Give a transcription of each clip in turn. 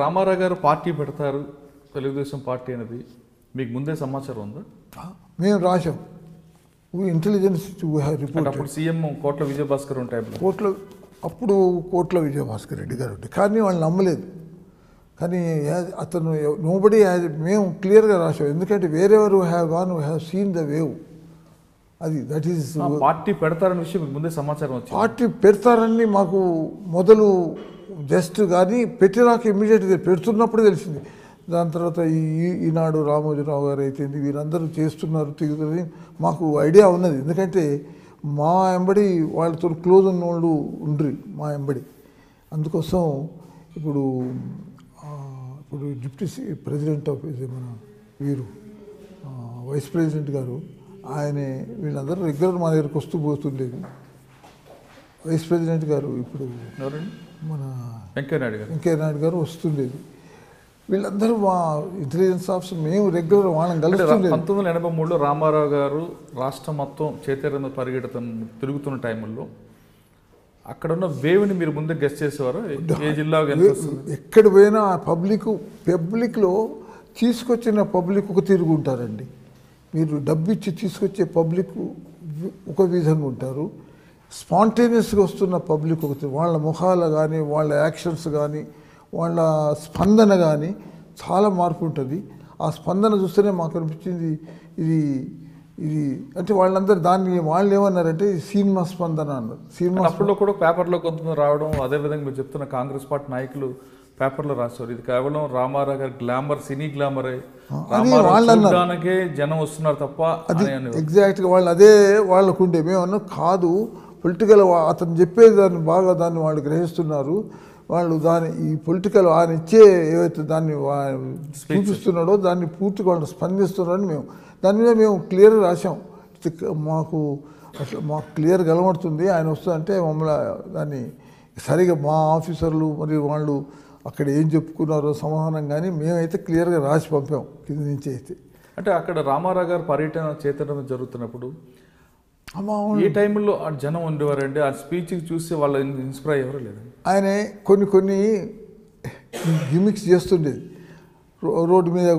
రామారావు గారు పార్టీ పెడతారు తెలుగుదేశం పార్టీ అనేది మీకు ముందే సమాచారం ఉందా? మేము రాశాం. Intelligence report. అప్పుడు సీఎం కోట్ల విజయభాస్కర్ ఉంటాయి. అప్పుడు కోట్ల విజయభాస్కర్ రెడ్డి గారు ఉంటే కానీ వాళ్ళు నమ్మలేదు. కానీ అతను నోబడి మేము క్లియర్గా రాసాం. ఎందుకంటే వేరెవరు have gone have seen the wave. అది దట్ ఈస్ పార్టీ పెడతారనే విషయం మీకు ముందే సమాచారం వచ్చింది. పార్టీ పెడతారని మాకు మొదలు జస్ట్ కానీ పెట్టినాక ఇమ్మీడియట్గా పెడుతున్నప్పుడే తెలిసింది. దాని తర్వాత ఈనాడు రామోజీరావు గారు అయితే వీరందరూ చేస్తున్నారు తిరుగుతుంది మాకు ఐడియా ఉన్నది. ఎందుకంటే మా ఎంబడి వాళ్ళతో క్లోజ్ ఉన్న వాళ్ళు ఉండ్రి మా ఎంబడి. అందుకోసం ఇప్పుడు డిప్యూటీ ప్రెసిడెంట్ ఆఫ్ మన వీరు వైస్ ప్రెసిడెంట్ గారు ఆయనే వీళ్ళందరూ రెగ్యులర్ మా దగ్గరకు వస్తూ పోతుండేది. వైస్ ప్రెసిడెంట్ గారు ఇప్పుడు మన వెంకయ్యనాయుడు గారు వస్తుండేది. వీళ్ళందరూ మా ఇంటెలిజెన్స్ ఆఫీసర్ మేము రెగ్యులర్ వాళ్ళని కలుస్తుండేది. 1983లో రామారావు గారు రాష్ట్రం మొత్తం చైతన్య తిరుగుతున్న టైంలో అక్కడ ఉన్న వేవ్ని మీరు ముందే గెస్ట్ చేసేవారు? ఏ జిల్లా ఎక్కడ పోయినా పబ్లిక్లో తీసుకొచ్చిన పబ్లిక్ ఒక తిరుగుంటారండి. మీరు డబ్బు ఇచ్చి తీసుకొచ్చే పబ్లిక్ ఒక విధంగా ఉంటారు. స్పాంటేనియస్గా వస్తున్న పబ్లిక్ ఒక వాళ్ళ ముఖాలు కానీ వాళ్ళ యాక్షన్స్ కానీ వాళ్ళ స్పందన కానీ చాలా మార్పు ఉంటుంది. ఆ స్పందన చూస్తేనే మాకు అనిపించింది ఇది అంటే వాళ్ళందరూ దాన్ని వాళ్ళు ఏమన్నారంటే సినిమా స్పందన అన్నారు. సినిమా అప్పుడులో కూడా పేపర్లో కొంతమంది రావడం, అదేవిధంగా మీరు చెప్తున్న కాంగ్రెస్ పార్టీ నాయకులు పేపర్లో రాస్తారు ఇది కేవలం రామారావు గారి గ్లామర్, సినీ గ్లామరే, వాళ్ళకే జనం వస్తున్నారు తప్ప. అది ఎగ్జాక్ట్గా వాళ్ళు అదే వాళ్ళకుండే. మేము అన్నాం కాదు, పొలిటికల్ అతను చెప్పేది దాన్ని వాళ్ళు గ్రహిస్తున్నారు. వాళ్ళు ఈ పొలిటికల్ ఆయన ఇచ్చే ఏవైతే దాన్ని చూపిస్తున్నాడో దాన్ని పూర్తిగా వాళ్ళు స్పందిస్తున్నారని దాని మీద మేము క్లియర్ రాసాం. మాకు క్లియర్ కనబడుతుంది ఆయన వస్తుందంటే మమ్మల్ని దాన్ని సరిగా మా ఆఫీసర్లు మరియు వాళ్ళు అక్కడ ఏం చెప్పుకున్నారో సమాధానం కానీ మేమైతే క్లియర్గా రాసి పంపాం కింద నుంచి. అయితే అంటే అక్కడ రామారావు గారు పర్యటన చైతన్యం జరుగుతున్నప్పుడు ఏ టైంలో ఆ జనం ఉండేవారండి? ఆ స్పీచ్ చూసి వాళ్ళు ఇన్స్పైర్ అయ్యేవారు లేదు? ఆయన కొన్ని గిమిక్స్ చేస్తుండేది. రోడ్డు మీద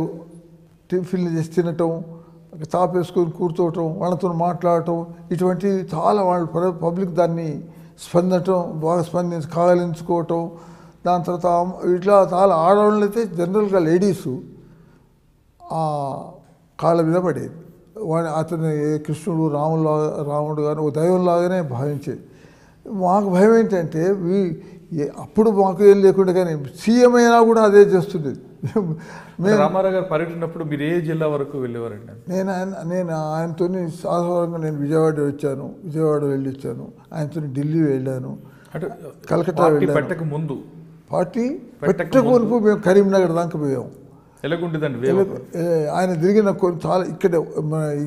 టిఫిన్లు చేసి తినటం, తాపేసుకొని కూర్చోవటం, వాళ్ళతో మాట్లాడటం, ఇటువంటి చాలా వాళ్ళు పబ్లిక్ దాన్ని బాగా స్పందించి కాగలించుకోవటం. దాని తర్వాత ఇట్లా చాలా ఆడవాళ్ళు అయితే జనరల్గా లేడీసు కాళ్ళ మీద పడేది. అతను కృష్ణుడు రాముడు కానీ ఒక దైవంలాగానే భావించేది. మాకు భయం ఏంటంటే అప్పుడు మాకు ఏం లేకుండా కానీ సీఎం అయినా కూడా అదే చేస్తుండేది. రామారావు గారు పర్యటనప్పుడు మీరు ఏ జిల్లా వరకు వెళ్ళేవారండి? నేను ఆయనతో సాధారణంగా విజయవాడ వెళ్ళి వచ్చాను. ఆయనతో ఢిల్లీ వెళ్ళాను, కలకత్తా వెళ్ళాను. పెట్టక ముందు పార్టీ పెట్టకమునుపు మేము కరీంనగర్ దాకా పోయాము. ఎలాగుంటుందండి ఆయన తిరిగిన కొన్ని చాలా ఇక్కడ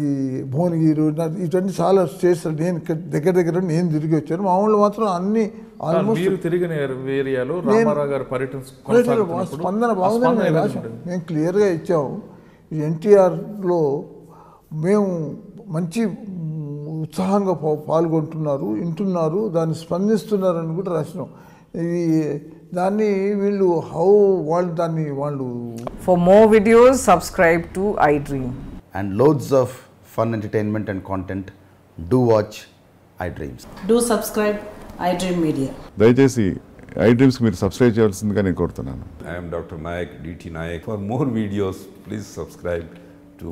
ఈ భువనగిరి ఇవన్నీ చాలా స్టేట్స్ నేను ఇక్కడ దగ్గర నేను తిరిగి వచ్చాను. మా ఊళ్ళో మాత్రం అన్ని ఆల్మోస్ట్ తిరిగిన ఏరియాలో రామారావు గారి పర్యటన స్పందన బాగుందని రాశాం. మేము క్లియర్గా ఇచ్చాము. ఎన్టీఆర్లో మేము మంచి ఉత్సాహంగా పాల్గొంటున్నారు, వింటున్నారు, దాన్ని స్పందిస్తున్నారని కూడా రాసినాం. ఇది దాన్ని వీళ్ళు వాళ్ళు For more videos, subscribe to iDream. And loads of fun entertainment and content. Do watch iDreams. Do subscribe iDream Media. దయచేసి iDreams మీరు సబ్స్క్రైబ్ చేయాల్సిందిగా నేను కోరుతున్నాను. I am Dr. Nayak, DT Nayak. For more videos, please subscribe to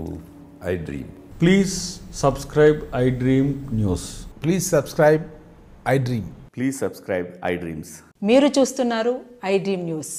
iDream. Please subscribe iDream News. Please subscribe iDream. Please subscribe iDreams. మీరు చూస్తున్నారు iDream News.